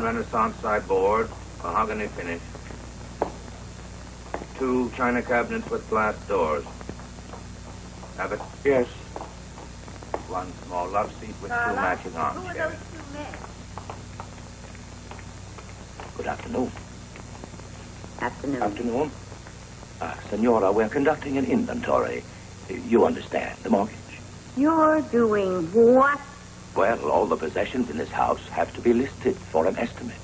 Renaissance sideboard, mahogany finish. 2 china cabinets with glass doors. Have it? Yes. 1 small love seat with 2 matching armchairs. Who are those 2 men? Good afternoon. Afternoon. Afternoon. Senora, we're conducting an inventory. You understand, the mortgage. You're doing what? Well, all the possessions in this house have to be listed for an estimate.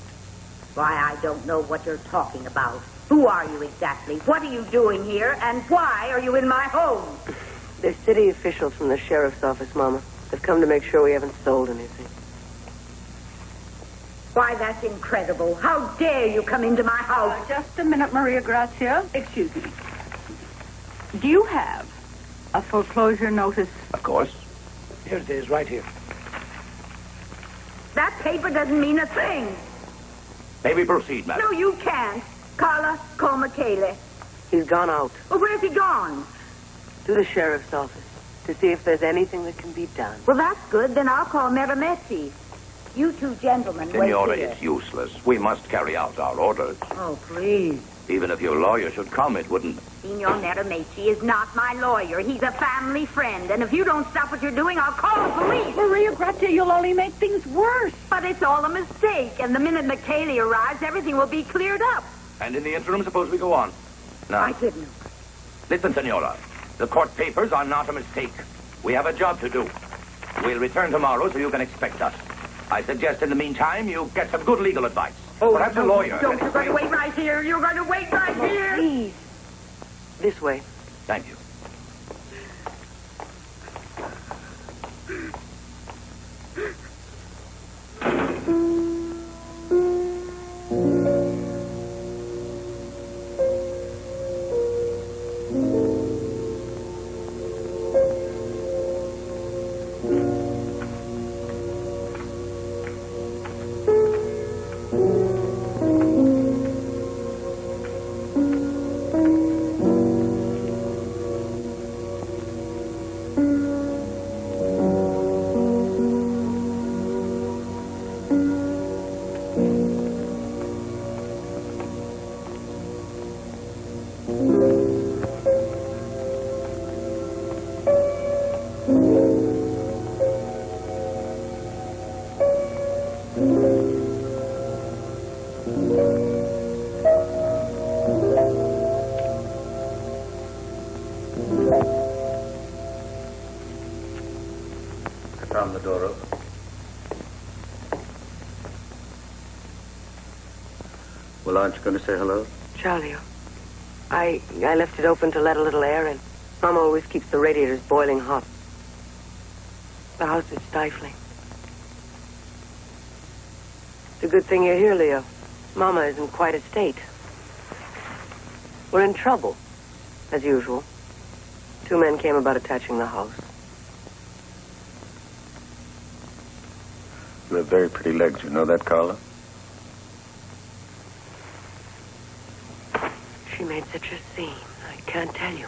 Why, I don't know what you're talking about. Who are you exactly? What are you doing here? And why are you in my home? They're city officials from the sheriff's office, Mama. They've come to make sure we haven't sold anything. Why, that's incredible. How dare you come into my house? Just a minute, Maria Grazia. Excuse me. Do you have a foreclosure notice? Of course. Here it is, right here. That paper doesn't mean a thing. May we proceed, madam? No, you can't. Carla, call Michele. He's gone out Well, where's he gone? to the sheriff's office to see if there's anything that can be done. Well, that's good. Then I'll call Merametti. You 2 gentlemen, Senora, wait here. it's useless. We must carry out our orders. Oh, please. Even if your lawyer should come, it wouldn't... Signor Merametti is not my lawyer. He's a family friend. And if you don't stop what you're doing, I'll call the police. Maria Grazia, you'll only make things worse. But it's all a mistake. And the minute Michele arrives, everything will be cleared up. And in the interim, suppose we go on. Now, I didn't. listen, Senora. The court papers are not a mistake. We have a job to do. We'll return tomorrow so you can expect us. I suggest in the meantime you get some good legal advice. Oh, perhaps a lawyer. Don't. You're going to wait right here. You're going to wait right here. Please. This way. Thank you. Found the door open. Well, aren't you going to say hello? Charlie, I left it open to let a little air in. Mama always keeps the radiators boiling hot. The house is stifling. It's a good thing you're here, Leo. Mama is in quite a state. We're in trouble, as usual. 2 men came about attaching the house. You have very pretty legs. You know that, Carla? She made such a scene. I can't tell you.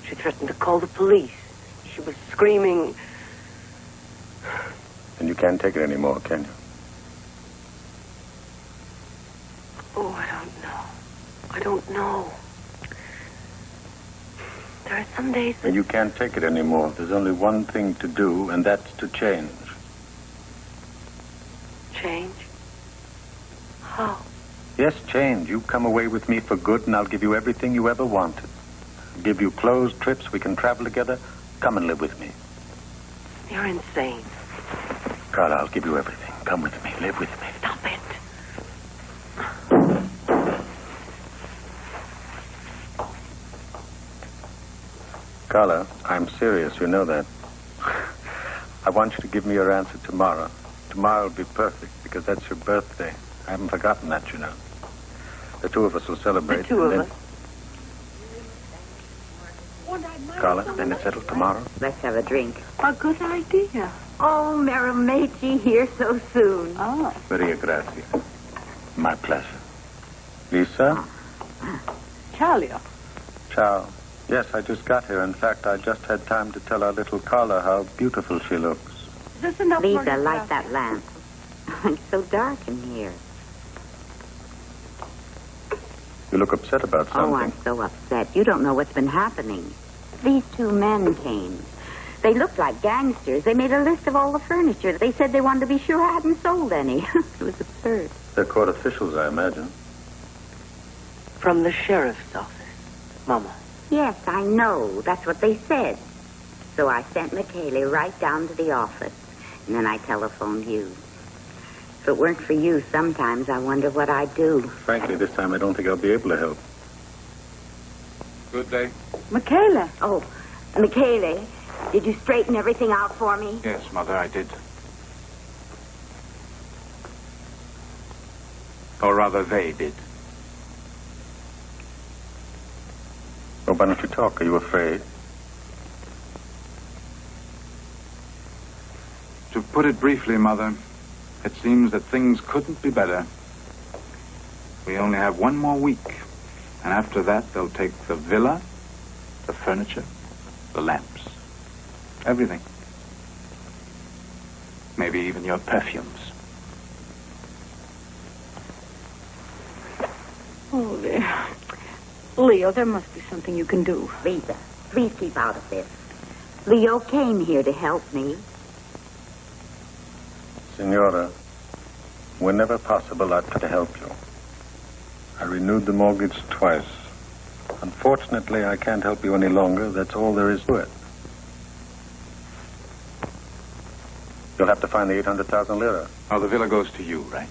She threatened to call the police. She was screaming, And you can't take it anymore, can you? Oh, I don't know. There are some days that... You can't take it anymore. There's only one thing to do, and that's to change. Change? How? Yes, change. You come away with me for good, and I'll give you everything you ever wanted. I'll give you clothes, trips, we can travel together. Come and live with me. You're insane. Carla, I'll give you everything. Come with me. Live with me. Stop it. Carla, I'm serious. You know that. I want you to give me your answer tomorrow. Tomorrow will be perfect because that's your birthday. I haven't forgotten that, you know. The two of us will celebrate. The two of us? Carla, then it's settled tomorrow? Let's have a drink. A good idea. Oh, Merrimachi here so soon. Oh. Very gracias. My pleasure. Lisa? Ciao. Ciao. Yes, I just got here. In fact, I just had time to tell our little Carla how beautiful she looks. Is this enough? Lisa, light that lamp. It's so dark in here. You look upset about something. Oh, I'm so upset. You don't know what's been happening. These two men came. They looked like gangsters. They made a list of all the furniture. They said they wanted to be sure I hadn't sold any. It was absurd. They're court officials, I imagine. From the sheriff's office, Mama. Yes, I know. That's what they said. So I sent Michele right down to the office. And then I telephoned you. If it weren't for you, sometimes I wonder what I'd do. Frankly, this time I don't think I'll be able to help. Good day. Michaela. Oh, Michele, did you straighten everything out for me? Yes, Mother, I did. Or rather, they did. Well, why don't you talk? Are you afraid? To put it briefly, Mother, it seems that things couldn't be better. We only have one more week. And after that, they'll take the villa, the furniture, the lamps, everything. Maybe even your perfumes. Oh, dear. Leo, there must be something you can do. Lisa, please keep out of this. Leo came here to help me. Senora, whenever possible, I'd try to help you. I renewed the mortgage twice. Unfortunately, I can't help you any longer. That's all there is to it. You'll have to find the 800,000 lira. Oh, the villa goes to you, right?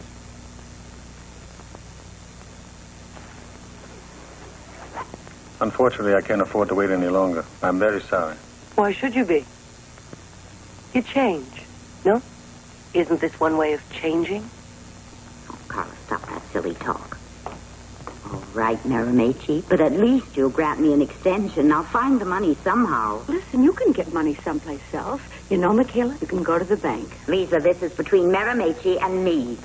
Unfortunately, I can't afford to wait any longer. I'm very sorry. Why should you be? You change, no? Isn't this one way of changing? Oh, Carla, stop that silly talk. All right, Merrimachi, but at least you'll grant me an extension. I'll find the money somehow. Listen, you can get money someplace else. You know, Michaela, you can go to the bank. Lisa, this is between Merrimachi and me.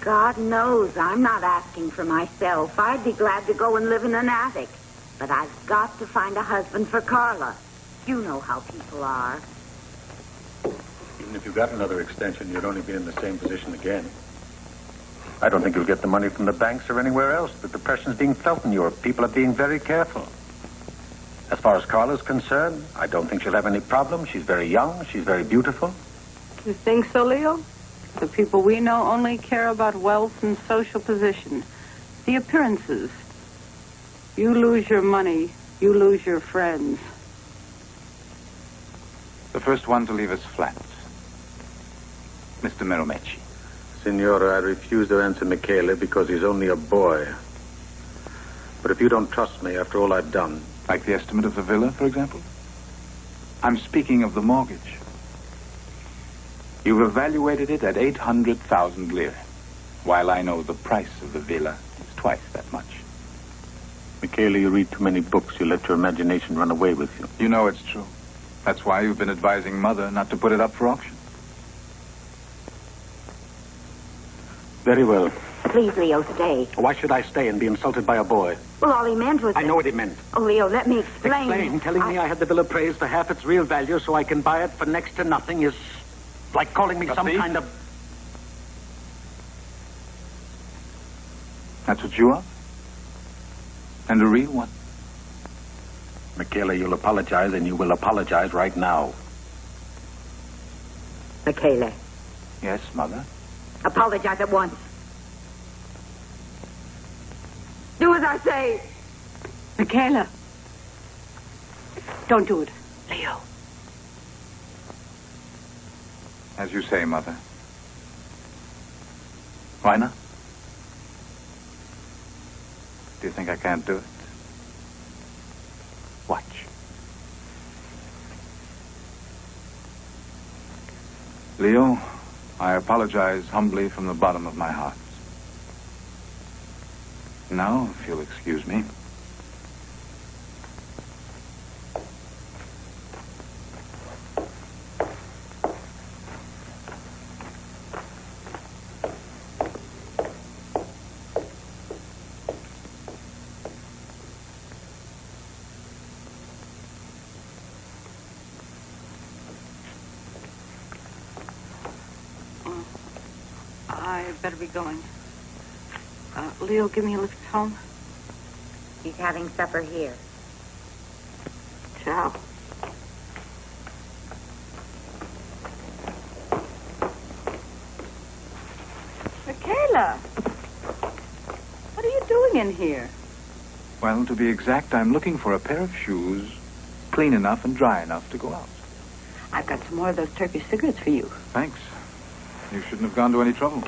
God knows I'm not asking for myself. I'd be glad to go and live in an attic. But I've got to find a husband for Carla. You know how people are. Even if you got another extension, you'd only be in the same position again. I don't think you'll get the money from the banks or anywhere else. The depression's being felt in Europe. People are being very careful. As far as Carla's concerned, I don't think she'll have any problem. She's very young. She's very beautiful. You think so, Leo? The people we know only care about wealth and social position. The appearances. You lose your money, you lose your friends. The first one to leave us flat. Mr. Merrimachi. Signora, I refuse to answer Michele because he's only a boy. But if you don't trust me after all I've done... Like the estimate of the villa, for example? I'm speaking of the mortgage. You've evaluated it at 800,000 lira, while I know the price of the villa is twice that much. Michele, you read too many books. You let your imagination run away with you. You know it's true. That's why you've been advising Mother not to put it up for auction. Very well. Please, Leo, stay. Why should I stay and be insulted by a boy? Well, all he meant was... I know what he meant. Oh, Leo, let me explain. Explain? Telling me I had the villa appraised for half its real value so I can buy it for next to nothing is like calling me some kind of... That's what you are? And a real one? Michaela, you'll apologize, and you will apologize right now. Michaela. Yes, Mother? Apologize at once. Do as I say. Michaela. Don't do it. Leo. As you say, Mother. Why not? Do you think I can't do it? Watch. Leo, I apologize humbly from the bottom of my heart. Now, if you'll excuse me. I better be going. Leo, give me a lift home. He's having supper here. Ciao. Michaela! What are you doing in here? Well, to be exact, I'm looking for a pair of shoes clean enough and dry enough to go out. I've got some more of those Turkish cigarettes for you. Thanks. You shouldn't have gone to any trouble.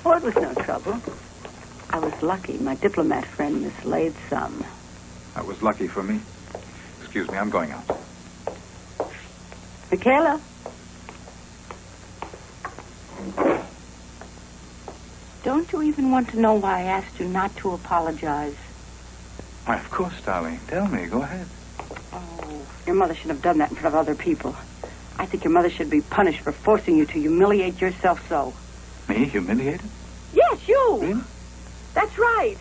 Oh, it was no trouble. I was lucky. My diplomat friend mislaid some. That was lucky for me. Excuse me, I'm going out. Michaela? Don't you even want to know why I asked you not to apologize? Why, of course, darling. Tell me. Go ahead. Oh, your mother shouldn't have done that in front of other people. I think your mother should be punished for forcing you to humiliate yourself so. Me? Humiliated? Yes, you. Really? That's right.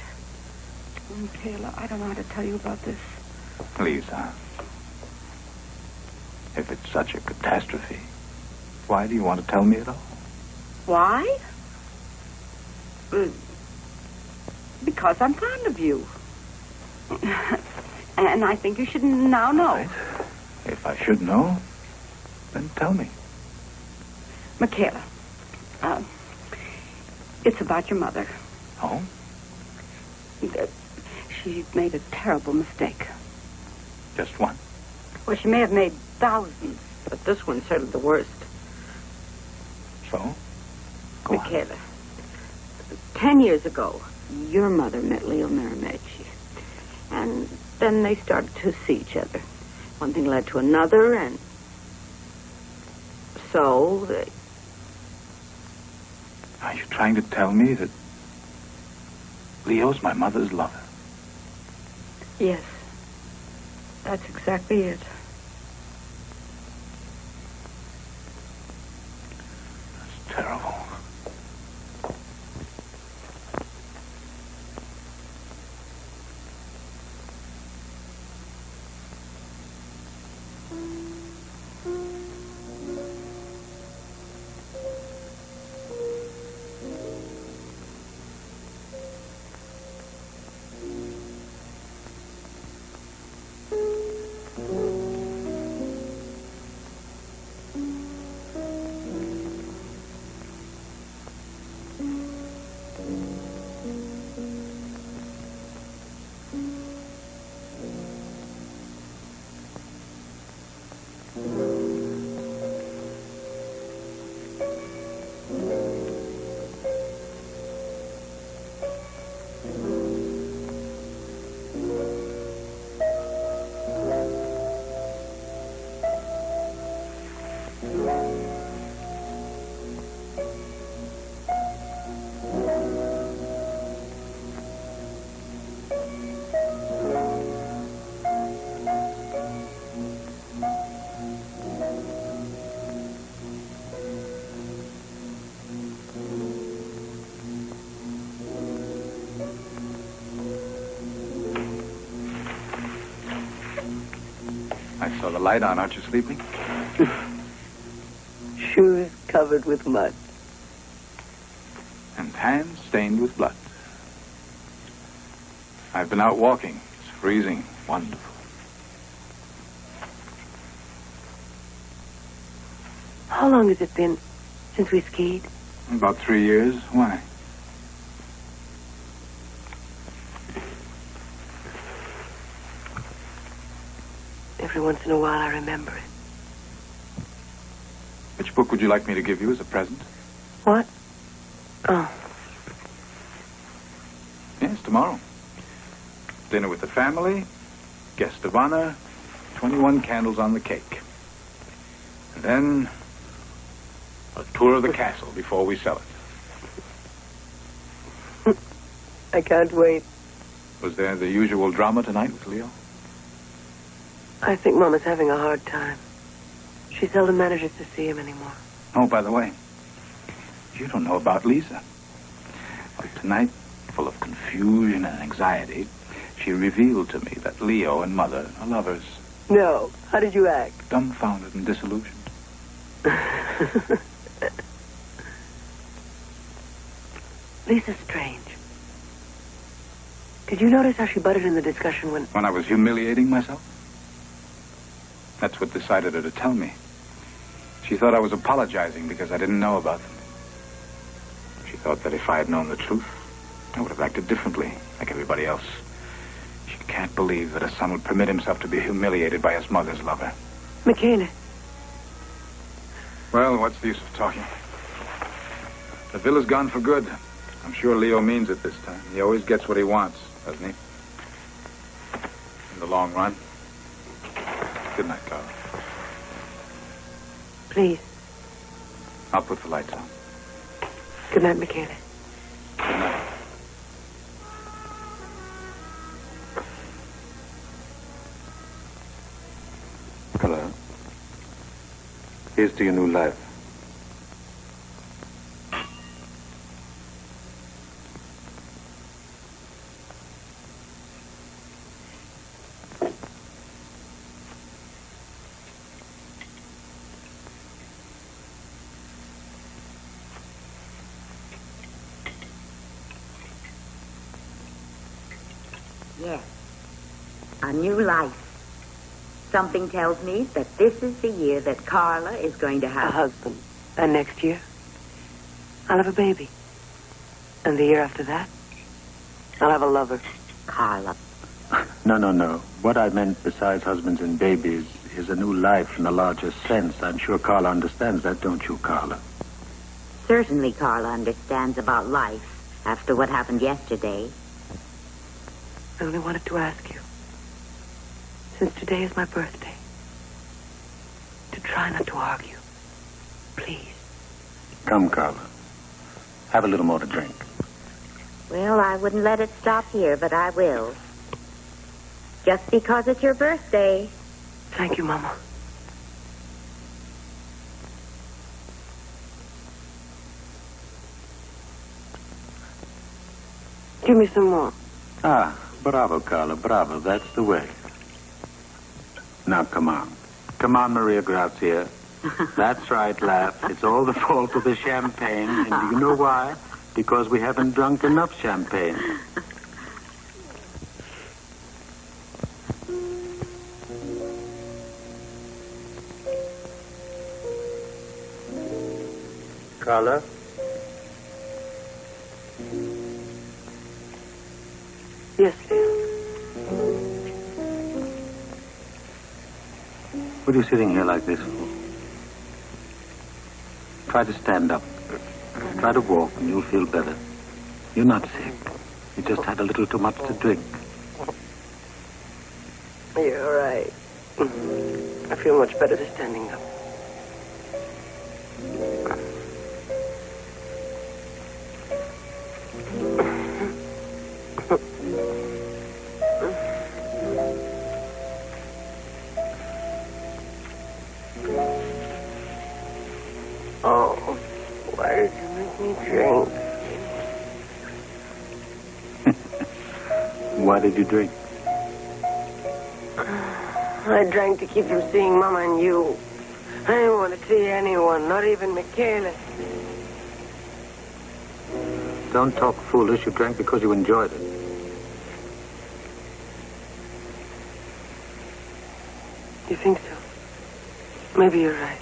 Michaela, I don't know how to tell you about this. Lisa, if it's such a catastrophe, why do you want to tell me at all? Why? Because I'm fond of you. And I think you should now know. Right. If I should know, then tell me. Michaela, it's about your mother. Oh? She made a terrible mistake. Just one? Well, she may have made thousands, but this one's certainly the worst. So? Go on. Michaela, 10 years ago, your mother met Leo Miramichi. And then they started to see each other. One thing led to another, and so they... Are you trying to tell me that Leo's my mother's lover? Yes. That's exactly it. That's terrible. saw the light on. Aren't you sleeping? Shoes covered with mud. And hands stained with blood. I've been out walking. It's freezing. Wonderful. How long has it been since we skied? About 3 years. Why? Every once in a while I remember it. Which book would you like me to give you as a present? What? Oh. Yes, tomorrow. Dinner with the family, guest of honor, 21 candles on the cake. And then a tour of the castle before we sell it. I can't wait. Was there the usual drama tonight with Leo? I think Mama's having a hard time. She seldom manages to see him anymore. Oh, by the way, you don't know about Lisa. Well, tonight, full of confusion and anxiety, she revealed to me that Leo and Mother are lovers. No. How did you act? Dumbfounded and disillusioned. Lisa's strange. Did you notice how she butted in the discussion when... I was humiliating myself? That's what decided her to tell me. She thought I was apologizing because I didn't know about them. She thought that if I had known the truth, I would have acted differently, like everybody else. She can't believe that a son would permit himself to be humiliated by his mother's lover. Michaela. Well, what's the use of talking? The villa's gone for good. I'm sure Leo means it this time. He always gets what he wants, doesn't he? In the long run. Good night, Carl. Please. I'll put the lights on. Good night, Michaela. Good night. Hello. Here's to your new life. Yes. A new life. Something tells me that this is the year that Carla is going to have... A husband. And next year, I'll have a baby. And the year after that, I'll have a lover. Carla. No. What I meant besides husbands and babies is a new life in a larger sense. I'm sure Carla understands that, don't you, Carla? Certainly Carla understands about life after what happened yesterday. I only wanted to ask you, since today is my birthday, to try not to argue. Please. Come, Carla. Have a little more to drink. Well, I wouldn't let it stop here, but I will. Just because it's your birthday. Thank you, Mama. Give me some more. Ah, bravo, Carla, bravo. That's the way. Now, come on. Come on, Maria Grazia. That's right, laugh. It's all the fault of the champagne. And do you know why? Because we haven't drunk enough champagne. Carla? Yes, Leo. What are you sitting here like this for? Try to stand up. Try to walk and you'll feel better. You're not sick. You just had a little too much to drink. You're right. I feel much better just standing up. Oh, why did you make me drink? Why did you drink? I drank to keep from seeing Mama and you. I didn't want to see anyone, not even Michaela. Don't talk foolish. You drank because you enjoyed it. You think so? Maybe you're right.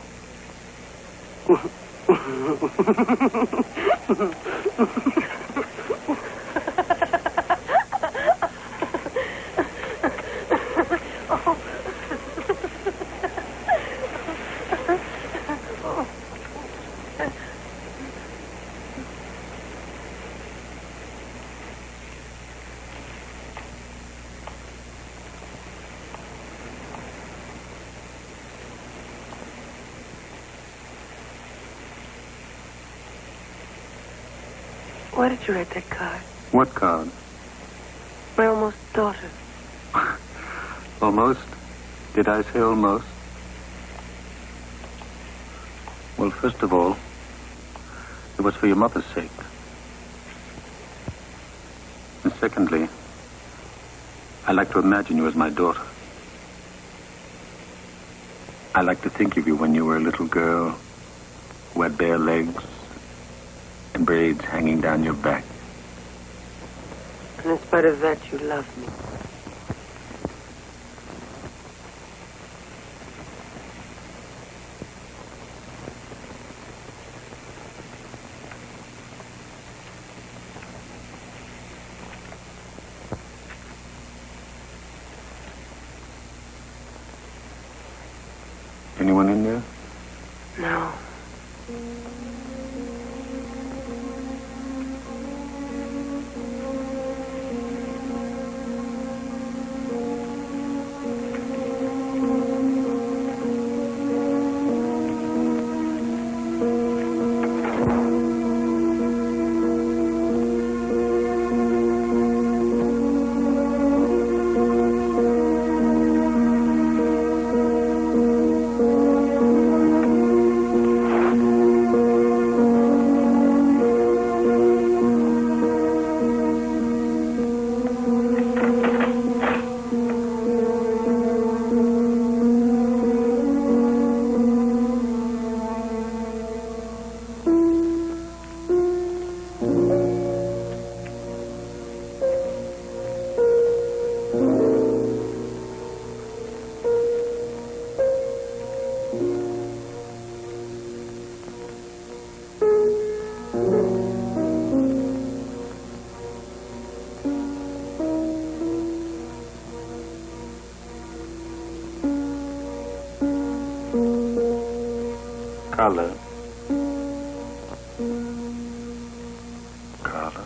Why did you write that card? What card? My almost daughter. Almost? Did I say almost? Well, first of all, it was for your mother's sake. And secondly, I like to imagine you as my daughter. I like to think of you when you were a little girl who had bare legs and braids hanging down your back. And in spite of that, you love me. Anyone in there? No. Carla. Carla.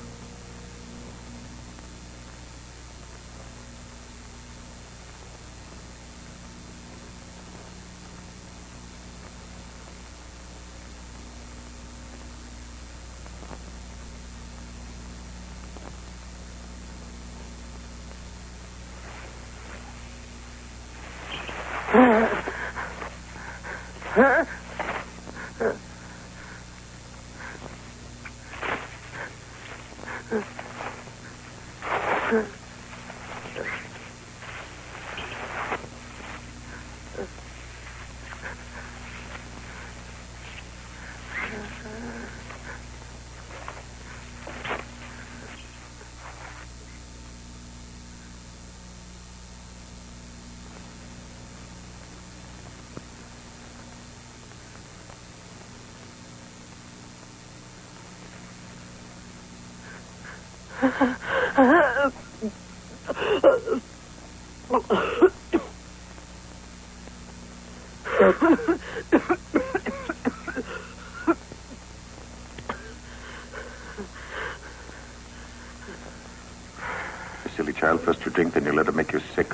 Silly child, first you drink, then you let it make you sick.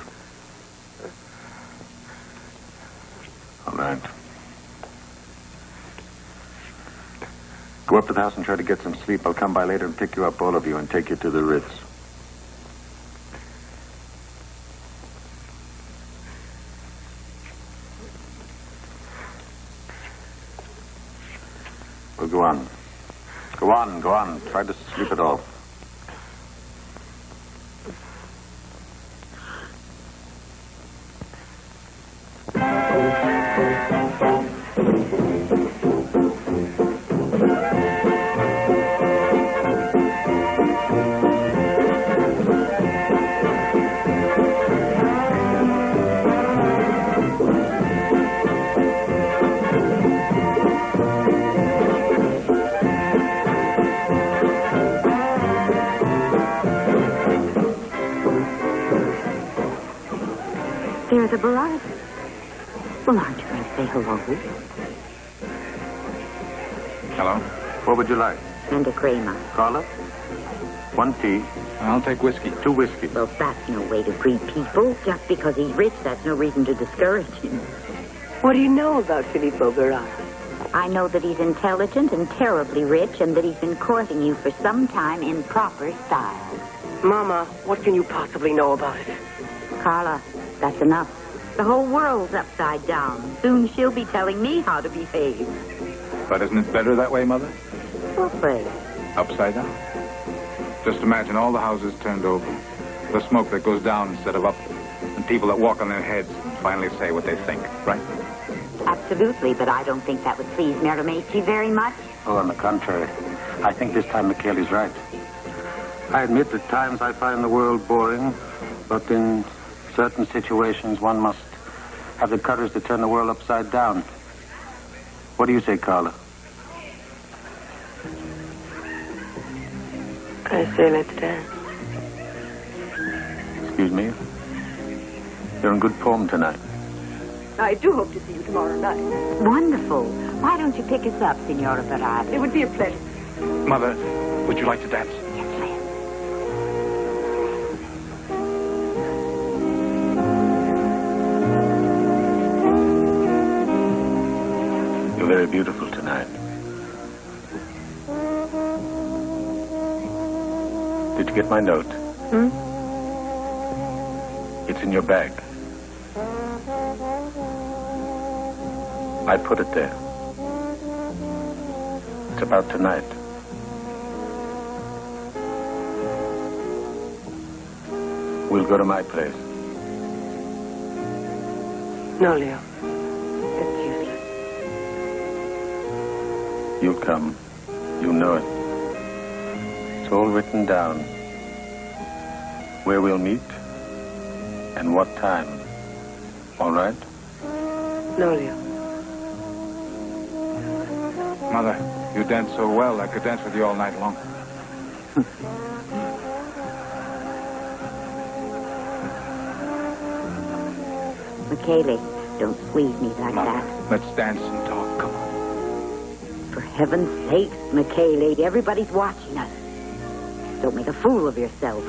All right. Go up to the house and try to get some sleep. I'll come by later and pick you up, all of you, and take you to the Ritz. Well, go on. Go on, go on. Try to sleep it off. They're the Barras. Well, aren't you going to say hello? Hello? What would you like? And a crema. Carla? 1 tea. I'll take whiskey. 2 whiskey. Well, that's no way to greet people. Just because he's rich, that's no reason to discourage him. What do you know about Filippo Barras? I know that he's intelligent and terribly rich, and that he's been courting you for some time in proper style. Mama, what can you possibly know about it? Carla, that's enough. The whole world's upside down. Soon she'll be telling me how to behave. But isn't it better that way, Mother? What way? Upside down. Just imagine all the houses turned over. The smoke that goes down instead of up. And people that walk on their heads and finally say what they think, right? Absolutely, but I don't think that would please Miramaci very much. Oh, on the contrary. I think this time Michele's right. I admit at times I find the world boring, but in certain situations one must have the courage to turn the world upside down. What do you say, Carla? I say let's dance. Excuse me? You're in good form tonight. I do hope to see you tomorrow night. Wonderful. Why don't you pick us up, Signora Barras? It would be a pleasure. Mother, would you like to dance? Yes, ma'am. You're very beautiful tonight. Did you get my note? It's in your bag. I put it there. It's about tonight. We'll go to my place. No, Leo. It's useless. You'll come. You know it. It's all written down. Where we'll meet and what time. All right? No, Leo. Mother, you dance so well, I could dance with you all night long. Michele, don't squeeze me like Mother, that. let's dance and talk. Come on. For heaven's sakes, Michele, everybody's watching us. Don't make a fool of yourself.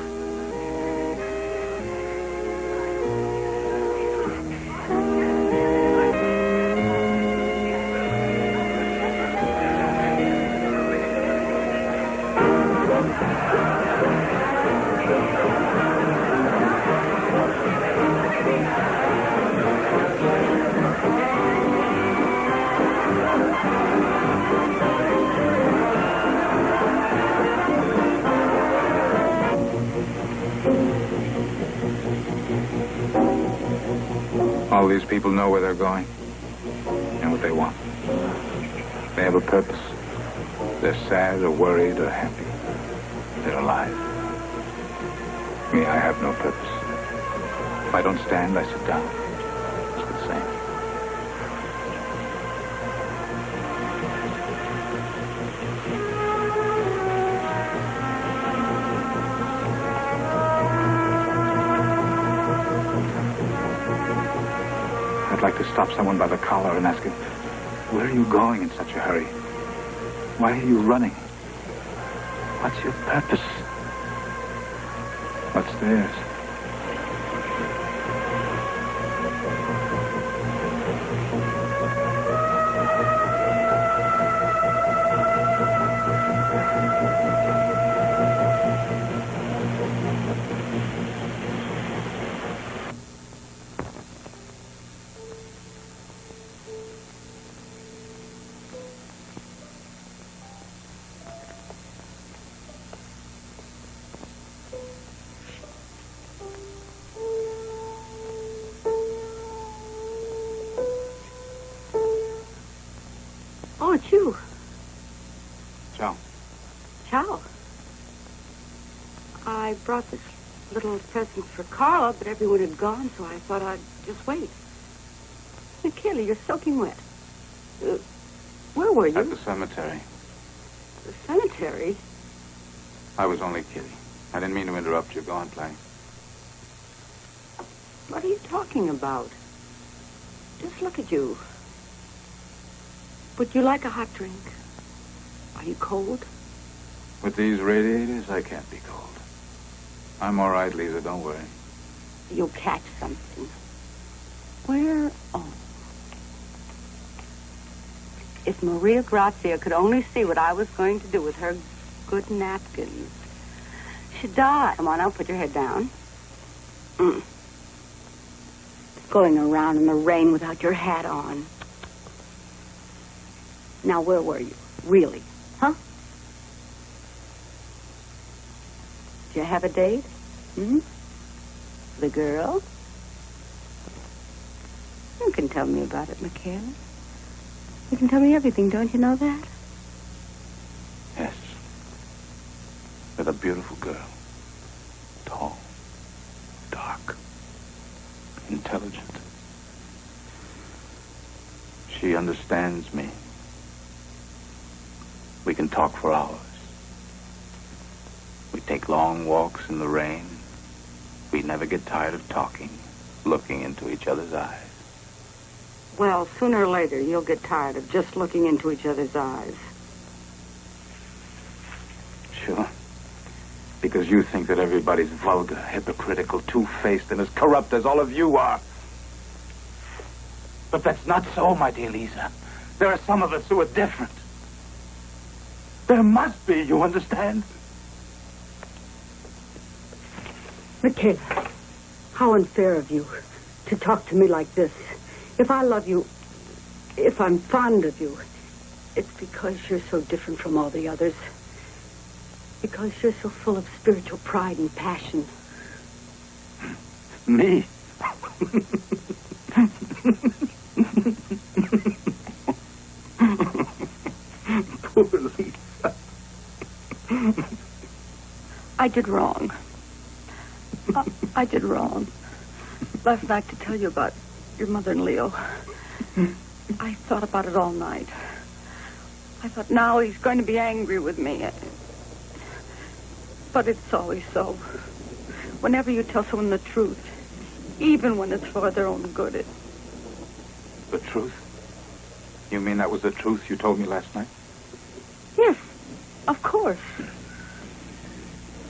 All these people know where they're going and what they want. They have a purpose. They're sad or worried or happy. They're alive. Me, I have no purpose. If I don't stand, I sit down. It's the same. I'd like to stop someone by the collar and ask him, where are you going in such a hurry? Why are you running? What's your purpose? What's theirs? Oh, it's you. Ciao. Ciao. I brought this little present for Carla, but everyone had gone, so I thought I'd just wait. Michele, you're soaking wet. Where were you? At the cemetery. The cemetery? I was only kidding. I didn't mean to interrupt you. Go on playing. What are you talking about? Just look at you. Would you like a hot drink? Are you cold? With these radiators, I can't be cold. I'm all right, Lisa. Don't worry. You'll catch something. Where? Oh. If Maria Grazia could only see what I was going to do with her good napkins. She'd die. Come on, I'll put your head down. Going around in the rain without your hat on. Now, where were you? Really? Huh? Did you have a date? The girl? You can tell me about it, Michaela. You can tell me everything, don't you know that? Yes. With a beautiful girl. Tall. Dark. Intelligent. She understands me. We can talk for hours. We take long walks in the rain. We never get tired of talking, looking into each other's eyes. Well, sooner or later, you'll get tired of just looking into each other's eyes. Sure. Because you think that everybody's vulgar, hypocritical, two-faced, and as corrupt as all of you are. But that's not so, my dear Lisa. There are some of us who are different. There must be, you understand? Michaela, how unfair of you to talk to me like this. If I love you, if I'm fond of you, it's because you're so different from all the others. Because you're so full of spiritual pride and passion. Me? Poor Lisa. I did wrong. I did wrong. Last night to tell you about your mother and Leo. I thought about it all night. I thought now he's going to be angry with me. But it's always so. Whenever you tell someone the truth, even when it's for their own good, The truth? You mean that was the truth you told me last night? Yes, of course.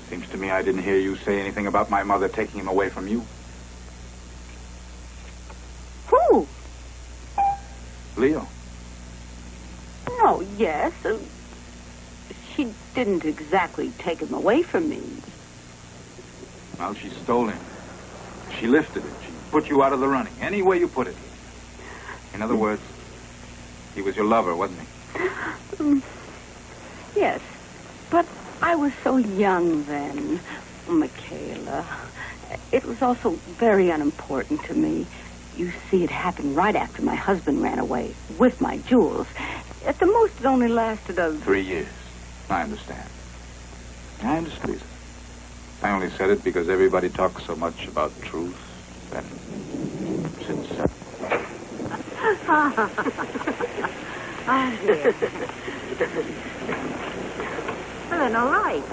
Seems to me I didn't hear you say anything about my mother taking him away from you. Who? Leo. No, yes. She didn't exactly take him away from me. Well, she stole him. She lifted it. She put you out of the running. Any way you put it. In other words, he was your lover, wasn't he? Yes, but I was so young then, Michaela. It was also very unimportant to me. You see, it happened right after my husband ran away with my jewels. At the most, it only lasted 3 years. I understand. I understand. I only said it because everybody talks so much about truth and sincerity. Oh, dear. Well, then, all right.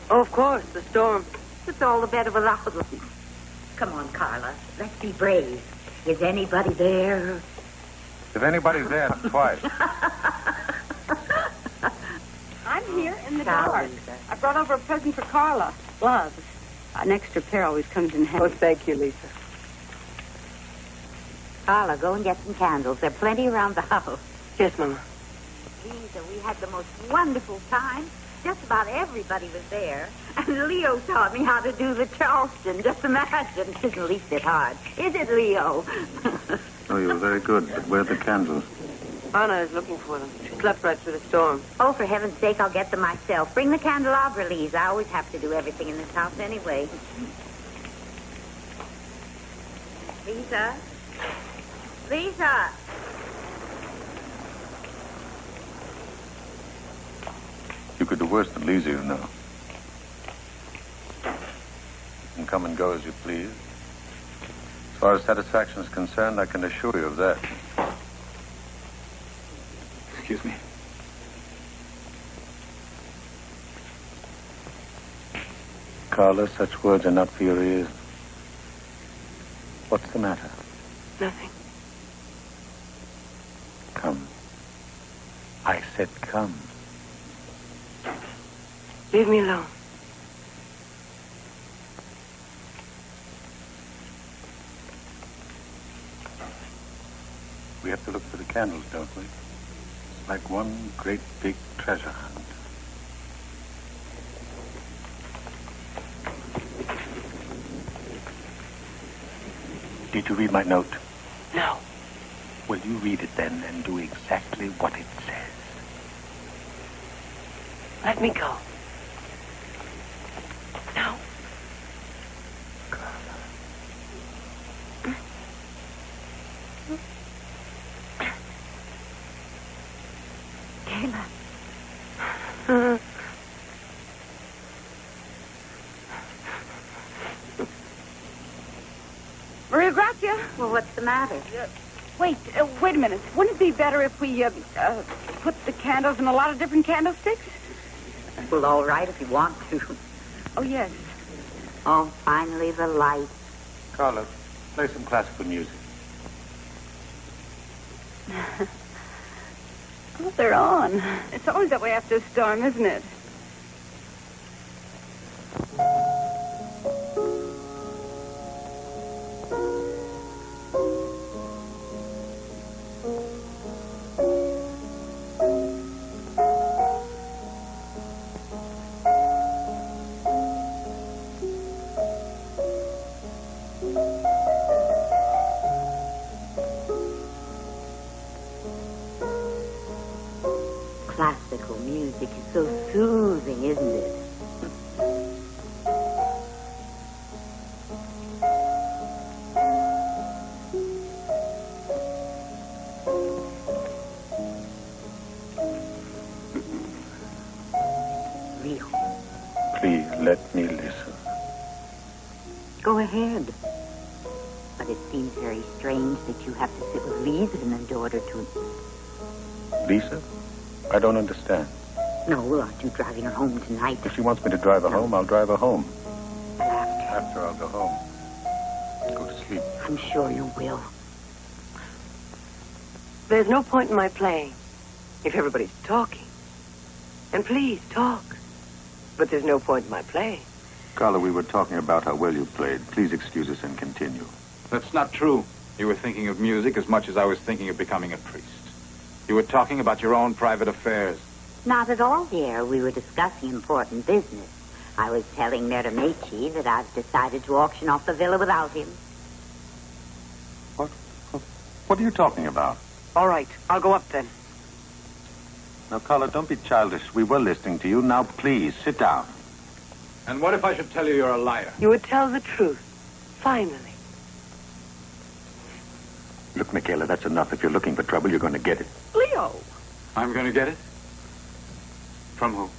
Oh, of course, the storm. It's all the better without them. Come on, Carla. Let's be brave. Is anybody there? If anybody's there, twice. I'm here in the Ciao, dark. Lisa. I brought over a present for Carla. Gloves. An extra pair always comes in handy. Oh, thank you, Lisa. Carla, go and get some candles. There are plenty around the house. Yes, Mama. Lisa, we had the most wonderful time. Just about everybody was there. And Leo taught me how to do the Charleston. Just imagine. It isn't the least bit hard. Is it, Leo? Oh, you were very good, but where are the candles? Anna is looking for them. She slept right through the storm. Oh, for heaven's sake, I'll get them myself. Bring the candelabra, Lisa. I always have to do everything in this house anyway. Lisa? Lisa! You could do worse than Lisa, you know. You can come and go as you please. As far as satisfaction is concerned, I can assure you of that. Excuse me. Carla, such words are not for your ears. What's the matter? Nothing. Come. I said come. Leave me alone. We have to look for the candles, don't we? It's like one great big treasure hunt. Did you read my note? No. Will you read it then and do exactly what it says? Let me go. No. Kayla. Maria Grazia. Well, what's the matter? Wait a minute. Wouldn't it be better if we put the candles in a lot of different candlesticks? Well, all right if you want to. Oh, yes. Oh, finally the light. Carla, play some classical music. Oh, they're on. It's always that way after a storm, isn't it? Classical music is so soothing, isn't it? Leo. Please, let me listen. Go ahead. But it seems very strange that you have to sit with Lisa in order to... Lisa? I don't understand. No, well, aren't you driving her home tonight? If she wants me to drive her home, I'll drive her home. After. After I'll go home. Go to sleep. I'm sure you will. There's no point in my playing if everybody's talking. And please, talk. But there's no point in my playing. Carla, we were talking about how well you played. Please excuse us and continue. That's not true. You were thinking of music as much as I was thinking of becoming a priest. You were talking about your own private affairs. Not at all, dear. We were discussing important business. I was telling Meramici that I've decided to auction off the villa without him. What are you talking about? All right, I'll go up then. Now, Carla, don't be childish. We were listening to you. Now, please, sit down. And what if I should tell you you're a liar? You would tell the truth. Finally. Look, Michaela, that's enough. If you're looking for trouble, you're going to get it. Leo. I'm going to get it? From who?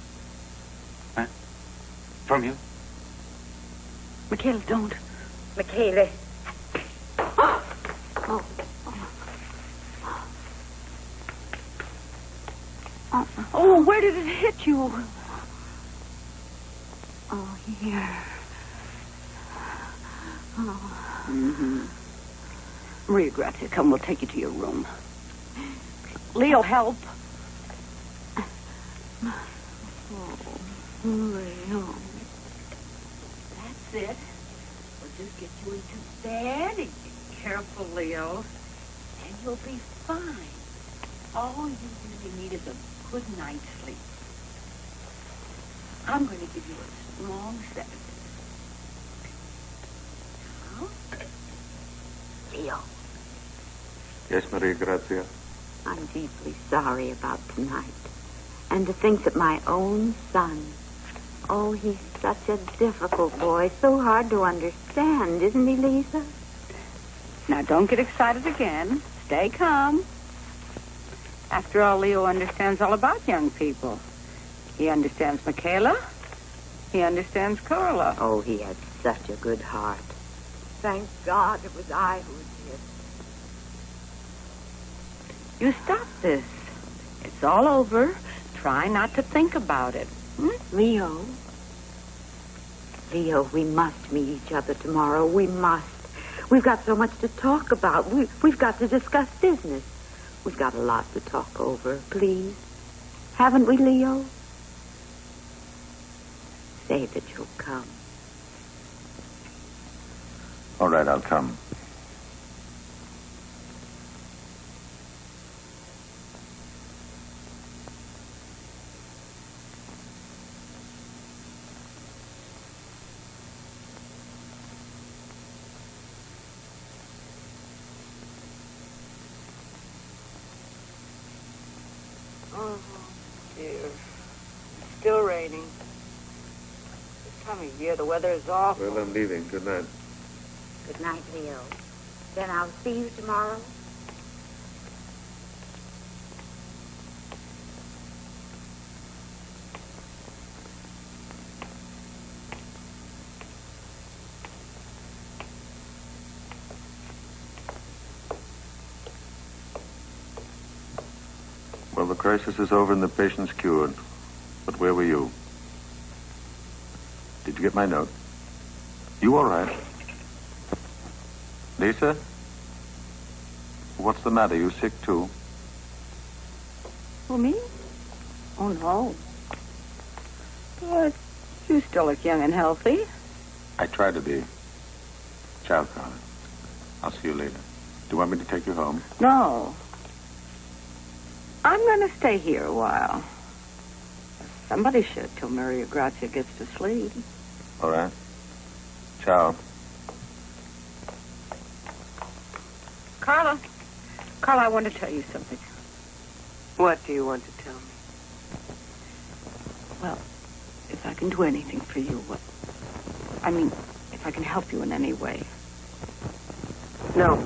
Huh? From you? Michaela, don't. Michaela. Oh, where did it hit you? Oh, here. Oh. Mm-hmm. Maria Grazia, come, we'll take you to your room. Leo, help. Oh, Leo. That's it. We'll just get you into bed and be careful, Leo. And you'll be fine. All you really need is a good night's sleep. I'm going to give you a strong sedative. Leo, Yes, Maria Grazia. I'm deeply sorry about tonight. And to think that my own son... Oh, he's such a difficult boy. So hard to understand, isn't he, Lisa? Now, don't get excited again. Stay calm. After all, Leo understands all about young people. He understands Michaela. He understands Carla. Oh, he had such a good heart. Thank God it was I who did. You stop this. It's all over. Try not to think about it. Leo, we must meet each other tomorrow. We must. We've got so much to talk about. We've got to discuss business. We've got a lot to talk over, please. Haven't we, Leo? Say that you'll come. All right, I'll come. Oh, dear. It's still raining. This time of year, the weather is awful. Well, I'm leaving. Good night. Good night, Leo. Then I'll see you tomorrow. Well, the crisis is over and the patient's cured. But where were you? Did you get my note? You all right? Lisa? What's the matter? You sick, too? Who, me? Oh, no. But you still look young and healthy. I try to be. Ciao, Carla. I'll see you later. Do you want me to take you home? No. I'm going to stay here a while. Somebody should till Maria Grazia gets to sleep. All right. Ciao. Carla, I want to tell you something. What do you want to tell me? Well, if I can do anything for you, I mean, if I can help you in any way. No.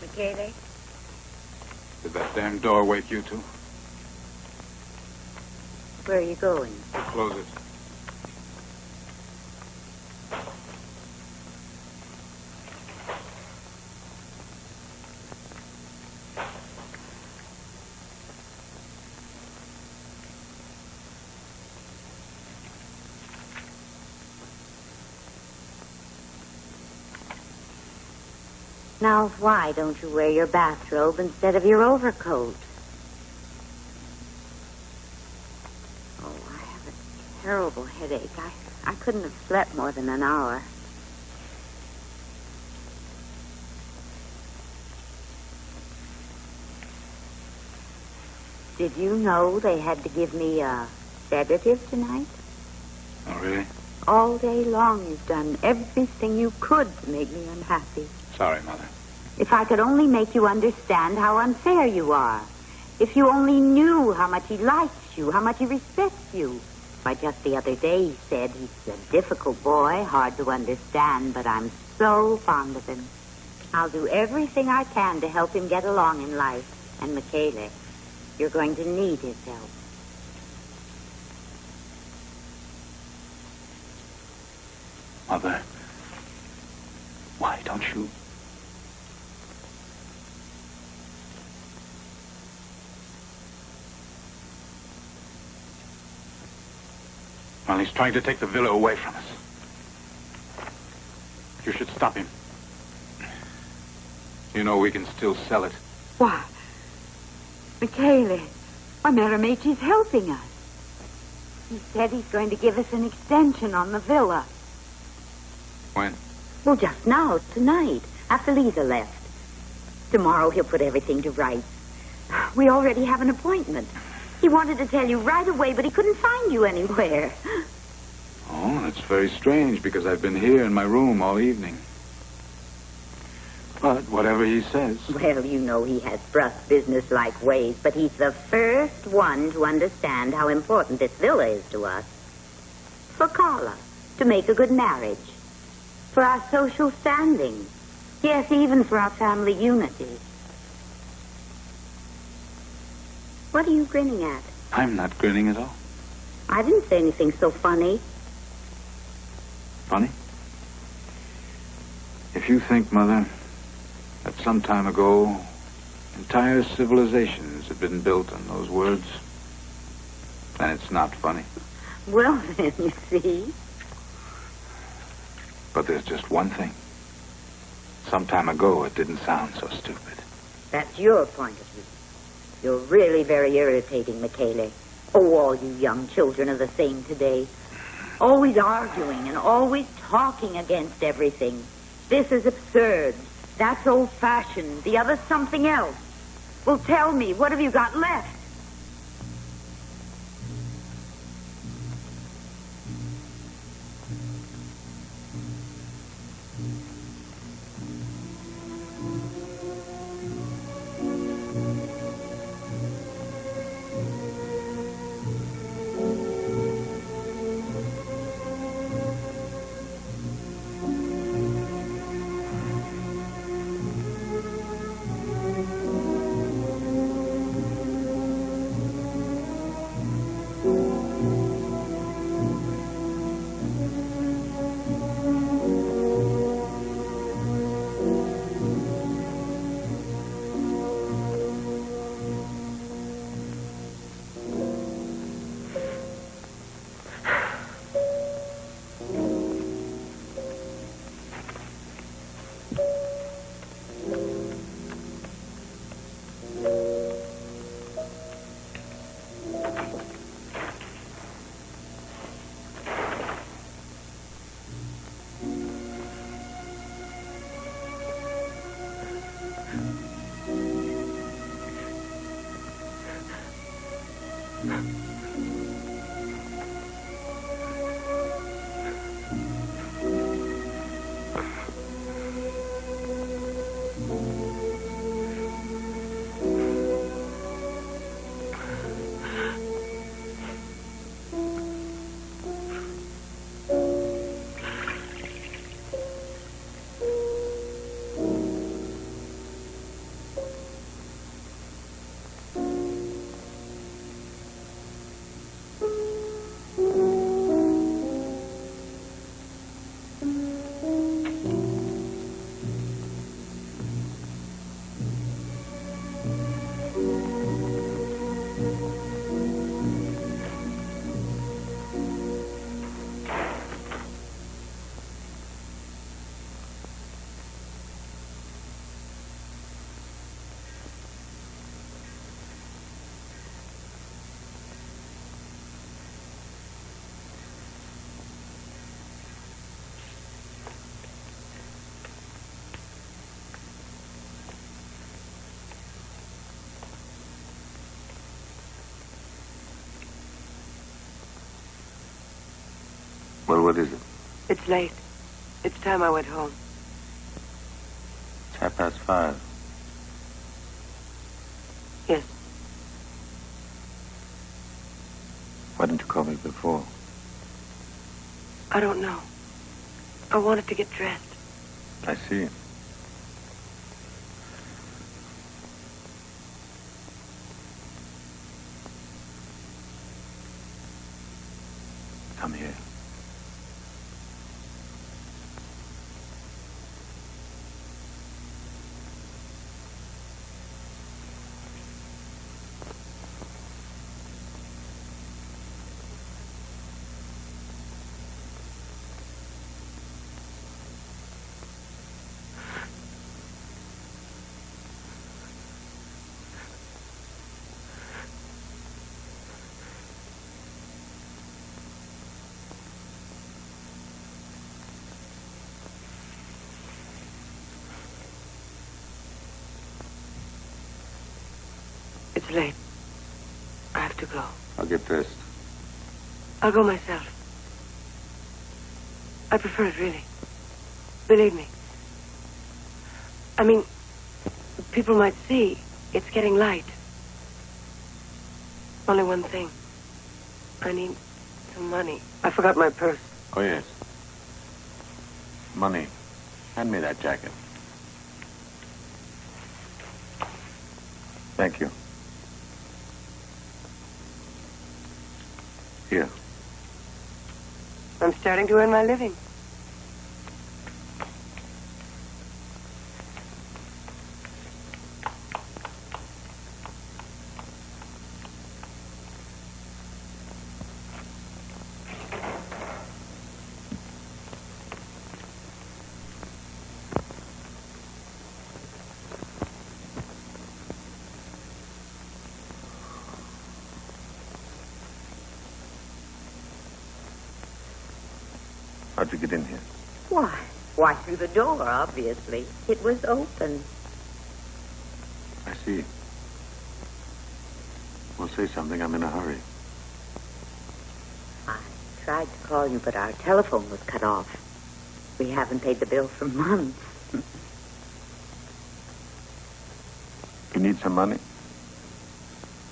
Michele? Did that damn door wake you two? Where are you going? Close it. Now, why don't you wear your bathrobe instead of your overcoat? Oh, I have a terrible headache. I couldn't have slept more than an hour. Did you know they had to give me a sedative tonight? Oh, really? All day long you've done everything you could to make me unhappy. Sorry, Mother. If I could only make you understand how unfair you are. If you only knew how much he likes you, how much he respects you. Why, just the other day he said he's a difficult boy, hard to understand, but I'm so fond of him. I'll do everything I can to help him get along in life. And Michele, you're going to need his help. Mother, why don't you... Well, he's trying to take the villa away from us. You should stop him. You know we can still sell it. Why? Michele, why, Meramichi's helping us. He said he's going to give us an extension on the villa. When? Well, just now, tonight, after Lisa left. Tomorrow he'll put everything to rights. We already have an appointment. He wanted to tell you right away, but he couldn't find you anywhere. Oh, that's very strange, because I've been here in my room all evening. But whatever he says... Well, you know he has brusque, business-like ways, but he's the first one to understand how important this villa is to us. For Carla, to make a good marriage. For our social standing. Yes, even for our family unity. What are you grinning at? I'm not grinning at all. I didn't say anything so funny. Funny? If you think, Mother, that some time ago, entire civilizations have been built on those words, then it's not funny. Well, then, you see. But there's just one thing. Some time ago, it didn't sound so stupid. That's your point of view. You're really very irritating, Michele. Oh, all you young children are the same today. Always arguing and always talking against everything. This is absurd. That's old-fashioned. The other's something else. Well, tell me, what have you got left? Well, what is it? It's late. It's time I went home. It's 5:30. Yes. Why didn't you call me before? I don't know. I wanted to get dressed. I see. Come here. It's late. I have to go. I'll get dressed. I'll go myself. I prefer it, really. Believe me. I mean, people might see it's getting light. Only one thing. I need some money. I forgot my purse. Oh, yes. Money. Hand me that jacket. Thank you. Here. I'm starting to earn my living. How'd you get in here? Why, through the door, obviously. It was open. I see. Well, say something. I'm in a hurry. I tried to call you, but our telephone was cut off. We haven't paid the bill for months. You need some money?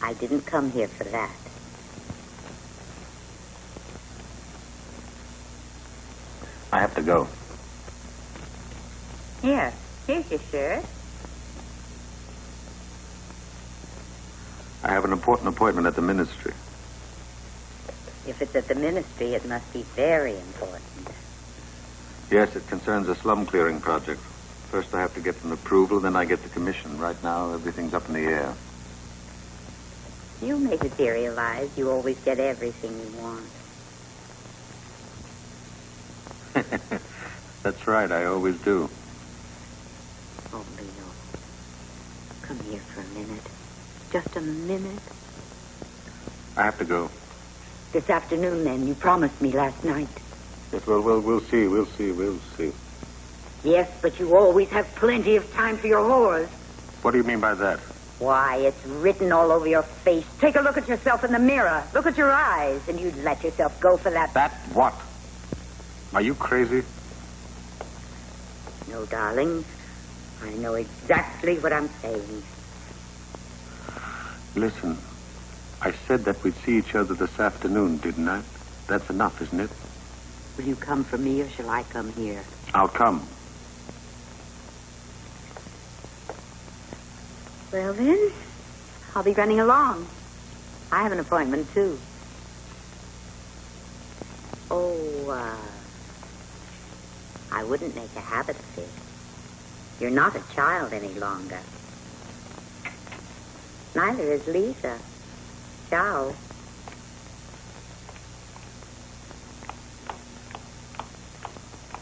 I didn't come here for that. I have to go. Here's your shirt. I have an important appointment at the ministry. If it's at the ministry, it must be very important. Yes, it concerns a slum clearing project. First I have to get an approval, then I get the commission. Right now, everything's up in the air. You make it realize you always get everything you want. That's right, I always do. Oh, Leo. Come here for a minute. Just a minute. I have to go. This afternoon, then. You promised me last night. Yes, well, we'll see. Yes, but you always have plenty of time for your whores. What do you mean by that? Why, it's written all over your face. Take a look at yourself in the mirror. Look at your eyes, and you'd let yourself go for that. That what? Are you crazy? No, darling. I know exactly what I'm saying. Listen, I said that we'd see each other this afternoon, didn't I? That's enough, isn't it? Will you come for me, or shall I come here? I'll come. Well, then, I'll be running along. I have an appointment, too. I wouldn't make a habit of it. You're not a child any longer. Neither is Lisa. Ciao.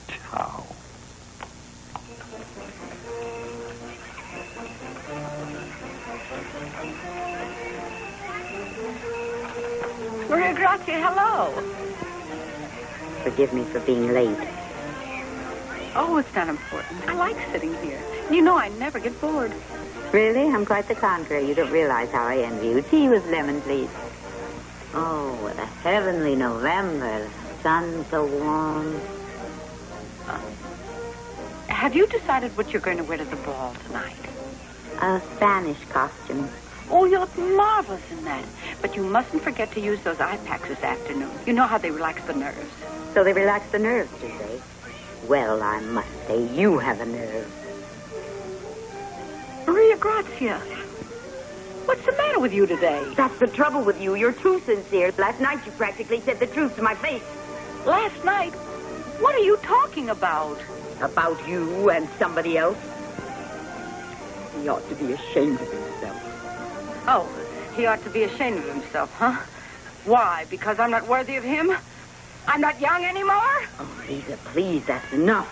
Ciao. Maria Grazia, hello. Forgive me for being late. Oh, it's not important. I like sitting here. You know I never get bored. Really? I'm quite the contrary. You don't realize how I envy you. Tea with lemon, please. Oh, what a heavenly November. sun so warm. Have you decided what you're going to wear to the ball tonight? A Spanish costume. Oh, you look marvelous in that. But you mustn't forget to use those eye packs this afternoon. You know how they relax the nerves. So they relax the nerves, do they? Well, I must say, you have a nerve. Maria Grazia, what's the matter with you today? That's the trouble with you. You're too sincere. Last night you practically said the truth to my face. Last night? What are you talking about? About you and somebody else. He ought to be ashamed of himself. Oh, he ought to be ashamed of himself, huh? Why? Because I'm not worthy of him? I'm not young anymore? Oh, Lisa, please, that's enough.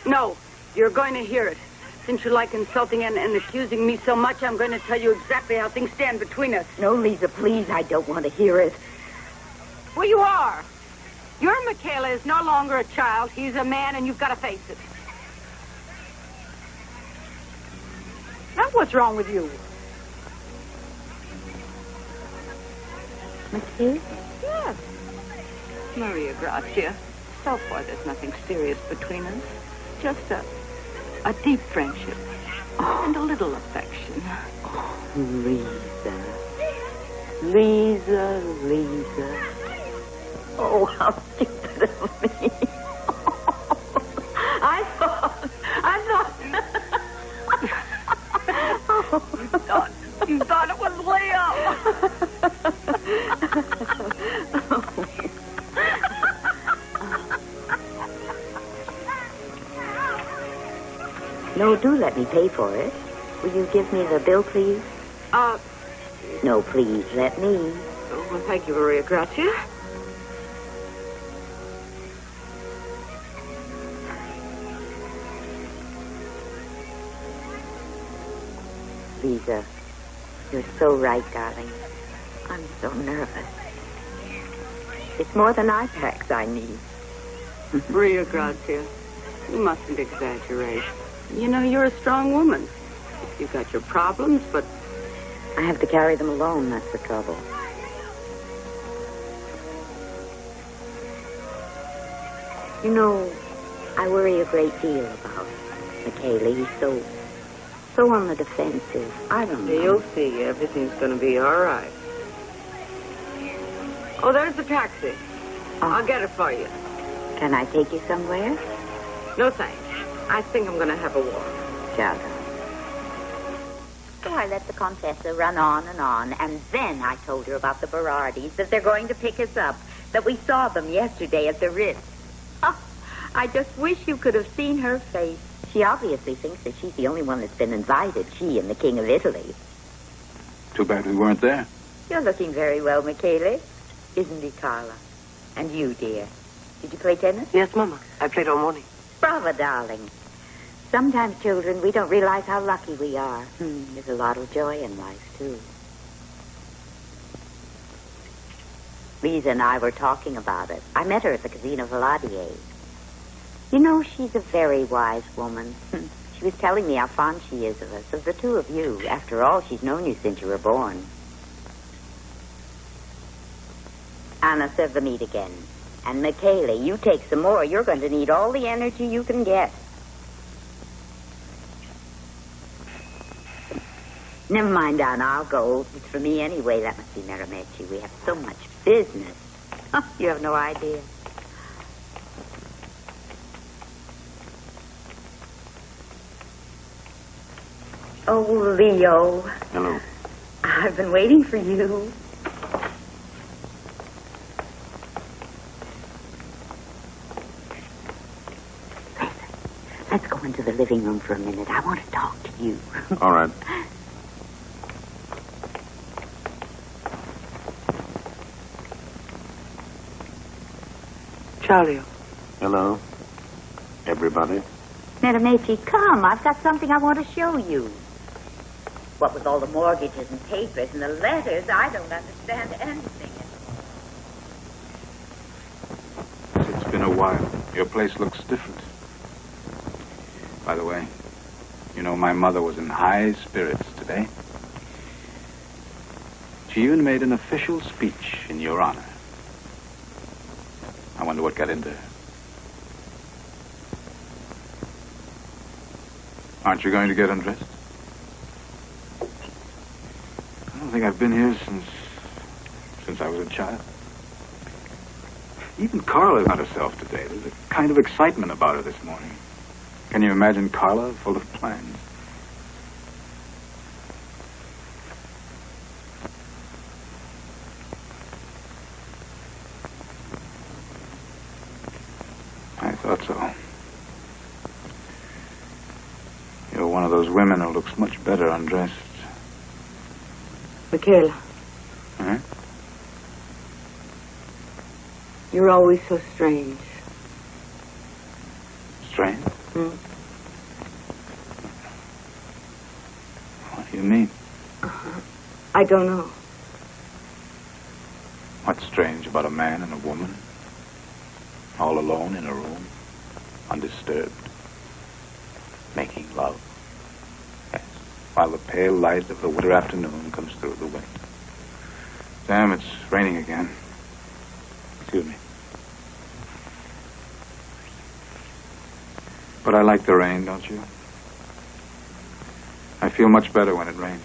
No, you're going to hear it. Since you like insulting and accusing me so much, I'm going to tell you exactly how things stand between us. No, Lisa, please, I don't want to hear it. Well, you are. Your Michaela is no longer a child. He's a man, and you've got to face it. Now, what's wrong with you? Michaela? Yes. Maria Grazia. So far, there's nothing serious between us. Just a deep friendship. And a little affection. Oh, Lisa. Lisa, Lisa. Oh, how stupid of me. I thought. You thought it was Leo. No, do let me pay for it. Will you give me the bill, please? No, please, let me. Well, thank you, Maria Grazia. Lisa, you're so right, darling. I'm so nervous. It's more than eye packs I need. Maria Grazia, you mustn't exaggerate. You know, you're a strong woman. You've got your problems, but... I have to carry them alone, that's the trouble. You know, I worry a great deal about Michaela. He's so on the defensive. I don't know. You'll see. Everything's going to be all right. Oh, there's the taxi. I'll get it for you. Can I take you somewhere? No, thanks. I think I'm going to have a walk. Just. So I let the Contessa run on, and then I told her about the Berardis, that they're going to pick us up, that we saw them yesterday at the Ritz. Oh, I just wish you could have seen her face. She obviously thinks that she's the only one that's been invited, she and the King of Italy. Too bad we weren't there. You're looking very well, Michele. Isn't he, Carla? And you, dear. Did you play tennis? Yes, Mama. I played all morning. Bravo, darling. Sometimes, children, we don't realize how lucky we are. There's a lot of joy in life, too. Lisa and I were talking about it. I met her at the Casino Valadier. You know, she's a very wise woman. She was telling me how fond she is of us, of the two of you. After all, she's known you since you were born. Anna, serve the meat again. And Michaela, you take some more. You're going to need all the energy you can get. Never mind, Anna. I'll go. It's for me anyway. That must be Merrimechi. We have so much business. You have no idea. Oh, Leo. Hello. I've been waiting for you. Listen, let's go into the living room for a minute. I want to talk to you. All right. Charlie. Hello, everybody. Merrimechi, come. I've got something I want to show you. What with all the mortgages and papers and the letters, I don't understand anything. It's been a while. Your place looks different. By the way, you know, my mother was in high spirits today. She even made an official speech in your honor. wonder what got into her. Aren't you going to get undressed? I don't think I've been here since I was a child. Even Carla's not herself today. There's a kind of excitement about her this morning. Can you imagine Carla full of plans? I thought so. You're one of those women who looks much better undressed. Michaela. Huh? You're always so strange. Strange? Hmm? What do you mean? I don't know. What's strange about a man and a woman? All alone in a room, undisturbed, making love. Yes, while the pale light of the winter afternoon comes through the window. Damn, it's raining again. Excuse me. But I like the rain, don't you? I feel much better when it rains.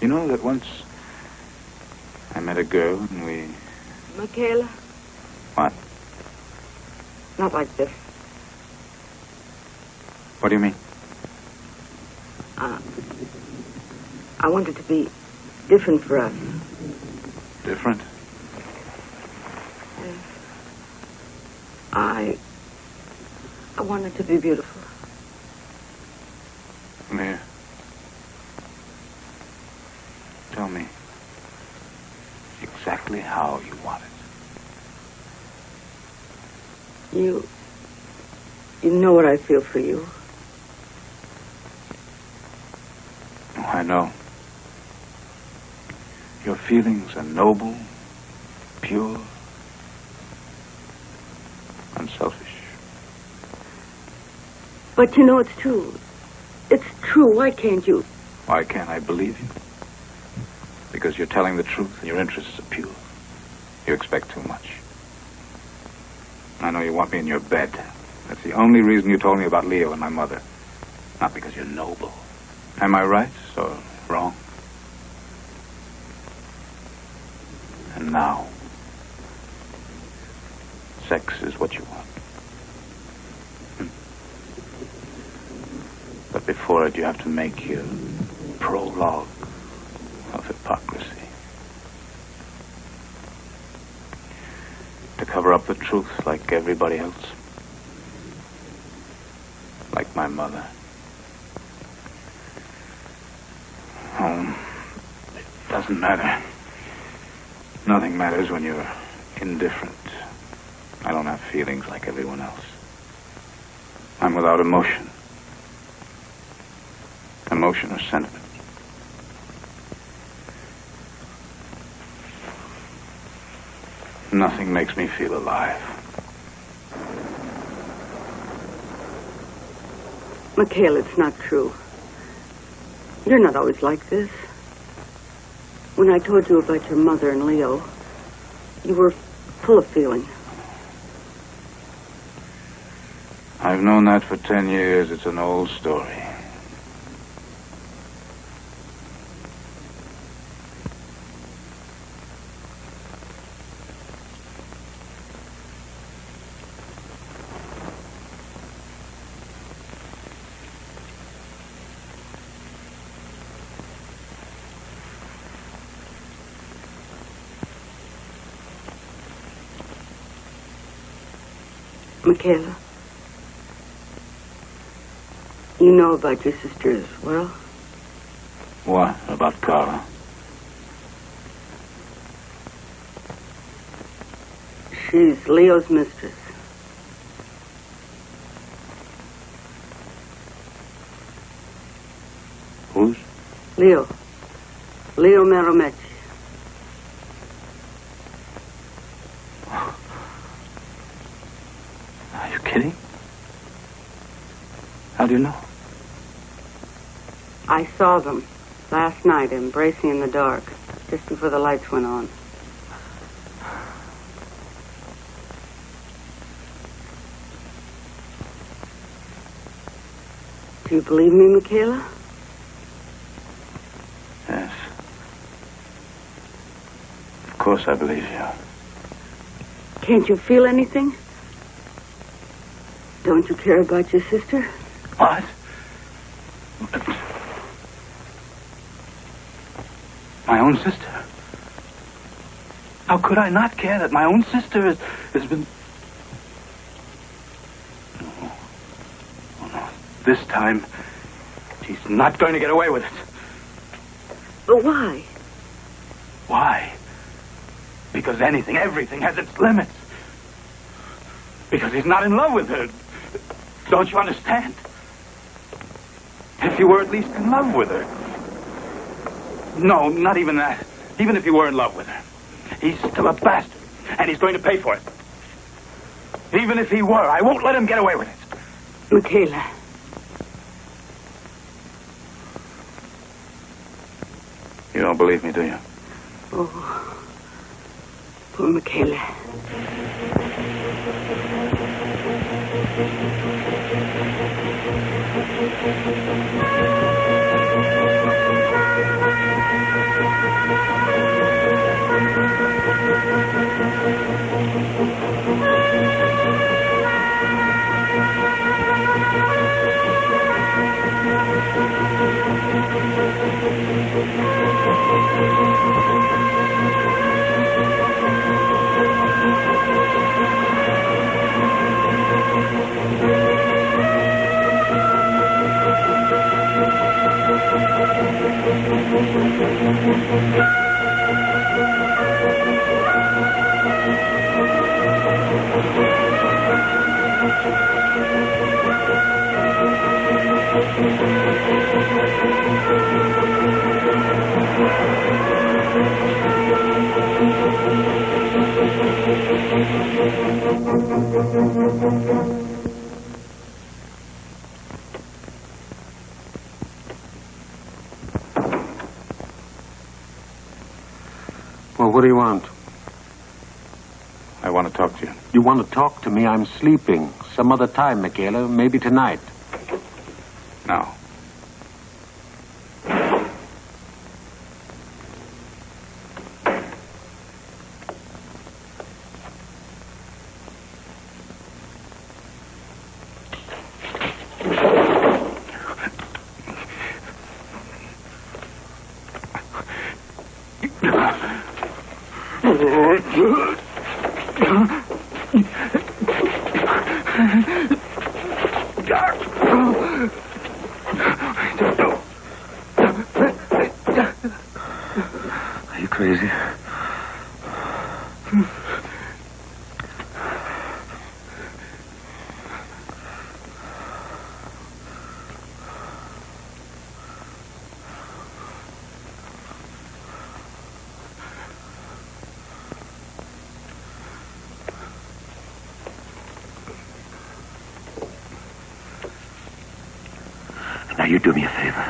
You know that once I met a girl and we... Michaela? What? Not like this. What do you mean? I want it to be different for us. Different? I want it to be beautiful. Come here. Tell me exactly how you want it. You know what I feel for you. Oh, I know. Your feelings are noble, pure, unselfish. But you know it's true. It's true. Why can't you? Why can't I believe you? Because you're telling the truth and your interests are pure. You expect too much. I know you want me in your bed. That's the only reason you told me about Leo and my mother. Not because you're noble. Am I right or wrong? And now, sex is what you want. But before it, you have to make your prologue of hypocrisy. To cover up the truth like everybody else. Like my mother. Oh, it doesn't matter. Nothing matters when you're indifferent. I don't have feelings like everyone else. I'm without emotion. Emotion or sentiment. Nothing makes me feel alive. Michaela, it's not true. You're not always like this. When I told you about your mother and Leo, you were full of feeling. I've known that for 10 years. It's an old story. Michaela, you know about your sister as well? What about Carla? She's Leo's mistress. Whose? Leo Meromechi. Are you kidding? How do you know? I saw them last night embracing in the dark, just before the lights went on. Do you believe me, Michaela? Yes. Of course I believe you. Can't you feel anything? Don't you care about your sister? What? My own sister? How could I not care that my own sister has been... Oh, no. This time, she's not going to get away with it. But why? Why? Because everything has its limits. Because he's not in love with her. Don't you understand? If you were at least in love with her. No, not even that. Even if you were in love with her. He's still a bastard. And he's going to pay for it. Even if he were, I won't let him get away with it. Michaela. You don't believe me, do you? Oh. Poor Michaela. Well, what do you want? I want to talk to you. You want to talk to me? I'm sleeping. Some other time, Michaela. Maybe tonight. No. Are you crazy? Now, you do me a favor.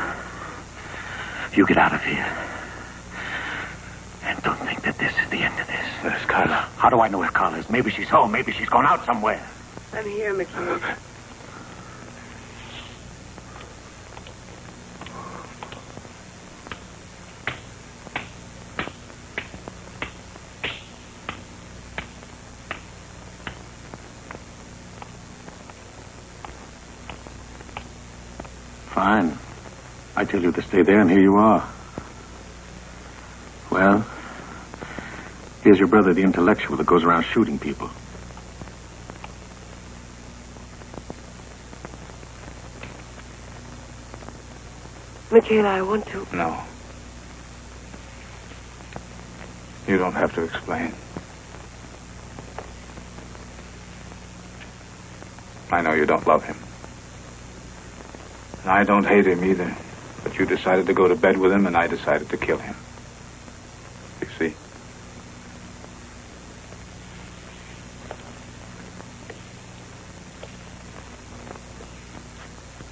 You get out of here. And don't think that this is the end of this. There's Carla. How do I know where Carla is? Maybe she's home. Maybe she's gone out somewhere. I'm here, Michaela. Fine. I tell you to stay there, and here you are. Well, here's your brother, the intellectual that goes around shooting people. Michaela, I want to... No. You don't have to explain. I know you don't love him. And I don't hate him either. But you decided to go to bed with him, and I decided to kill him. You see?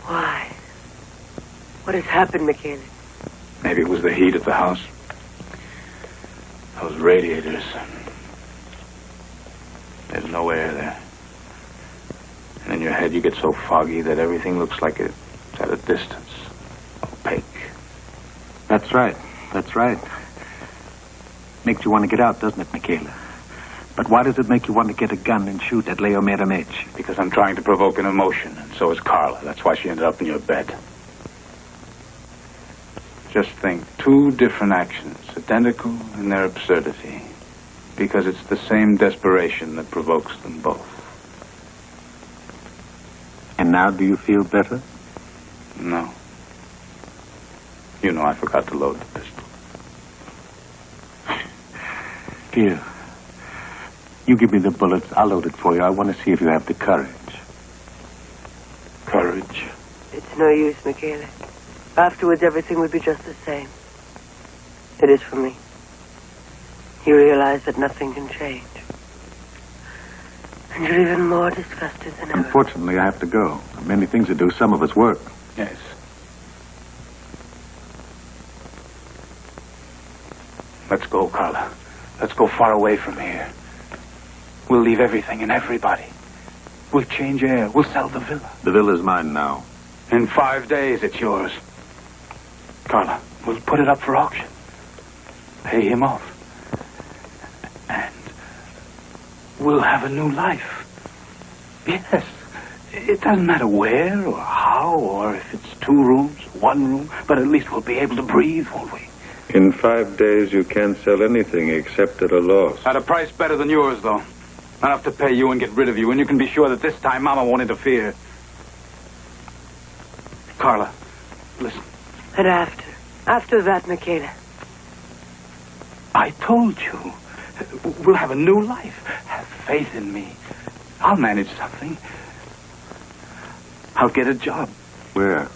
Why? What has happened, Michaela? Maybe it was the heat at the house. Those radiators. There's no air there. And in your head you get so foggy that everything looks like it's at a distance. Opaque. That's right. That's right. Makes you want to get out, doesn't it, Michaela? But why does it make you want to get a gun and shoot at Leo Meramec? Because I'm trying to provoke an emotion, and so is Carla. That's why she ended up in your bed. Just think, two different actions, identical in their absurdity. Because it's the same desperation that provokes them both. And now do you feel better? No. You know I forgot to load the pistol. Here. You give me the bullets. I'll load it for you. I want to see if you have the courage. Courage? It's no use, Michaela. Afterwards, everything would be just the same. It is for me. You realize that nothing can change. And you're even more disgusted than ever. Unfortunately, I have to go. Many things to do. Some of us work. Yes. Let's go, Carla. Let's go far away from here. We'll leave everything and everybody. We'll change air. We'll sell the villa. The villa's mine now. In 5 days, it's yours. Carla, we'll put it up for auction. Pay him off. And we'll have a new life. Yes. It doesn't matter where or how or if it's 2 rooms, 1 room, but at least we'll be able to breathe, won't we? In 5 days, you can't sell anything except at a loss. At a price better than yours, though. Enough to pay you and get rid of you, and you can be sure that this time Mama won't interfere. Carla, listen. And after that, Michaela. I told you. We'll have a new life. Have faith in me. I'll manage something. I'll get a job. Where?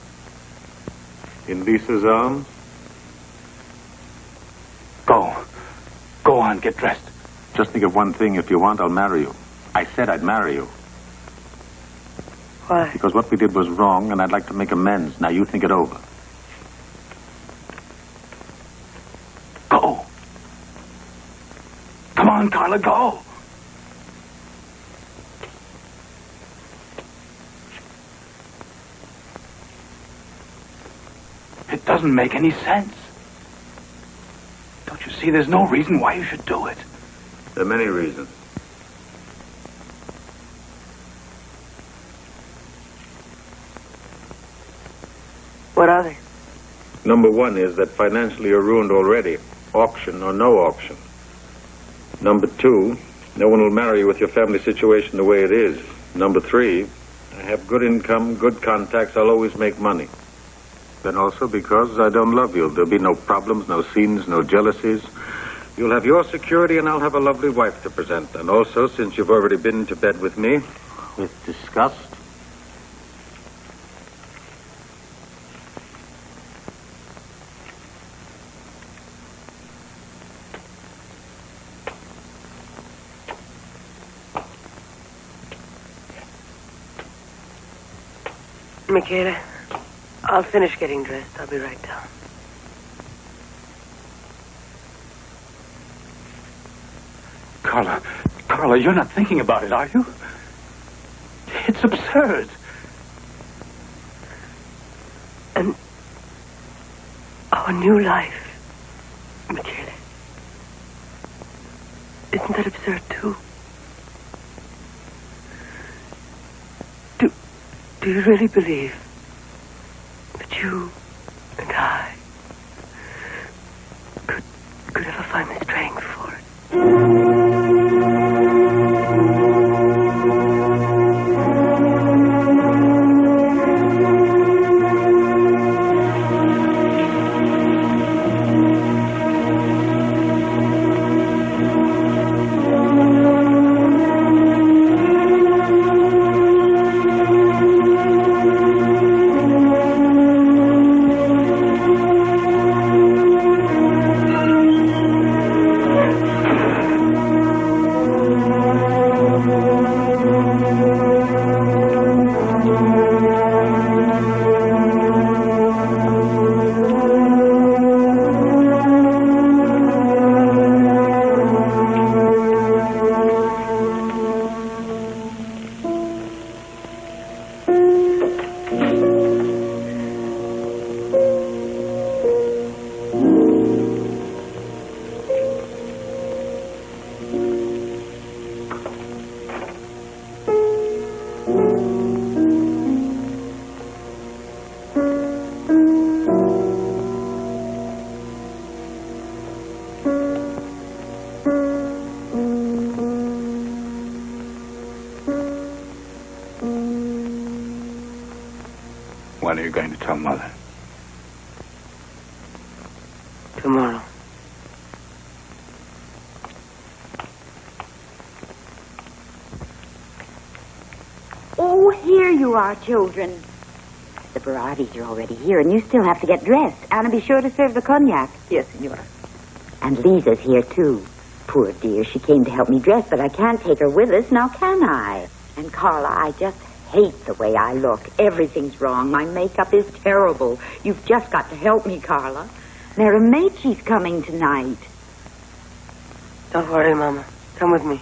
In Lisa's arms? Go. Go on, get dressed. Just think of one thing. If you want, I'll marry you. I said I'd marry you. Why? Because what we did was wrong, and I'd like to make amends. Now you think it over. Go. Come on, Carla, go. It doesn't make any sense. Don't you see, there's no reason why you should do it. There are many reasons. What are they? Number 1 is that financially you're ruined already. Auction or no auction. Number 2, no one will marry you with your family situation the way it is. Number 3, I have good income, good contacts, I'll always make money. Then also because I don't love you. There'll be no problems, no scenes, no jealousies. You'll have your security and I'll have a lovely wife to present. And also, since you've already been to bed with me... With disgust? Michaela, I'll finish getting dressed. I'll be right down. Carla, you're not thinking about it, are you? It's absurd. And our new life, Michaela. Isn't that absurd, too? Do you really believe that you and I could ever find the strength for it? When are you going to tell Mother? Tomorrow. Oh, here you are, children. The Baratis are already here, and you still have to get dressed. Anna, be sure to serve the cognac. Yes, Senora. And Lisa's here, too. Poor dear, she came to help me dress, but I can't take her with us, now can I? And Carla, I just hate the way I look. Everything's wrong. My makeup is terrible. You've just got to help me, Carla. Mara Macy's coming tonight. Don't worry, Mama. Come with me.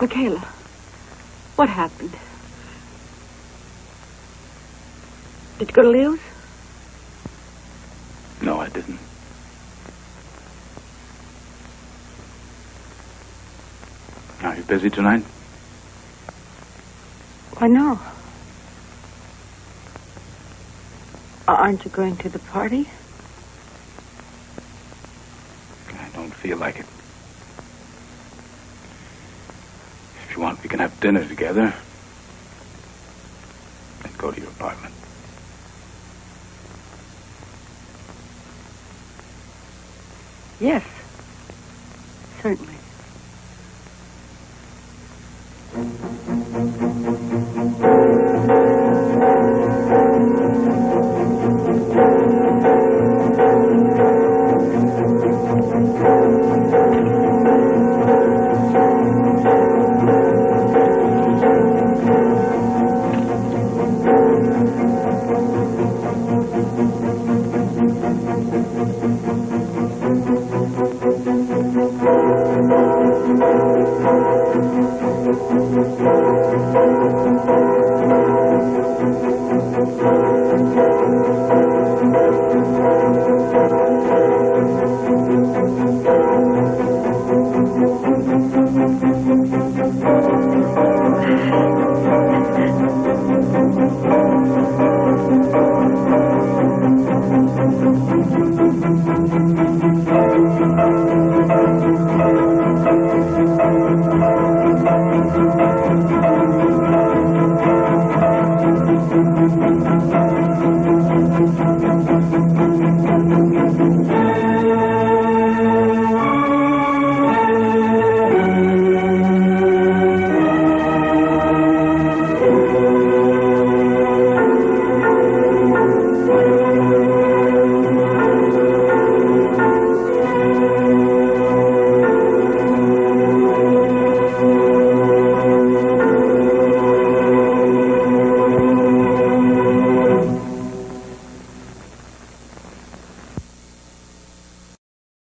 Michaela, what happened? Did you go to Leo's? No, I didn't. Are you busy tonight? Why, no. Aren't you going to the party? I don't feel like it. If you want, we can have dinner together. Then go to your apartment. Yes. Certainly.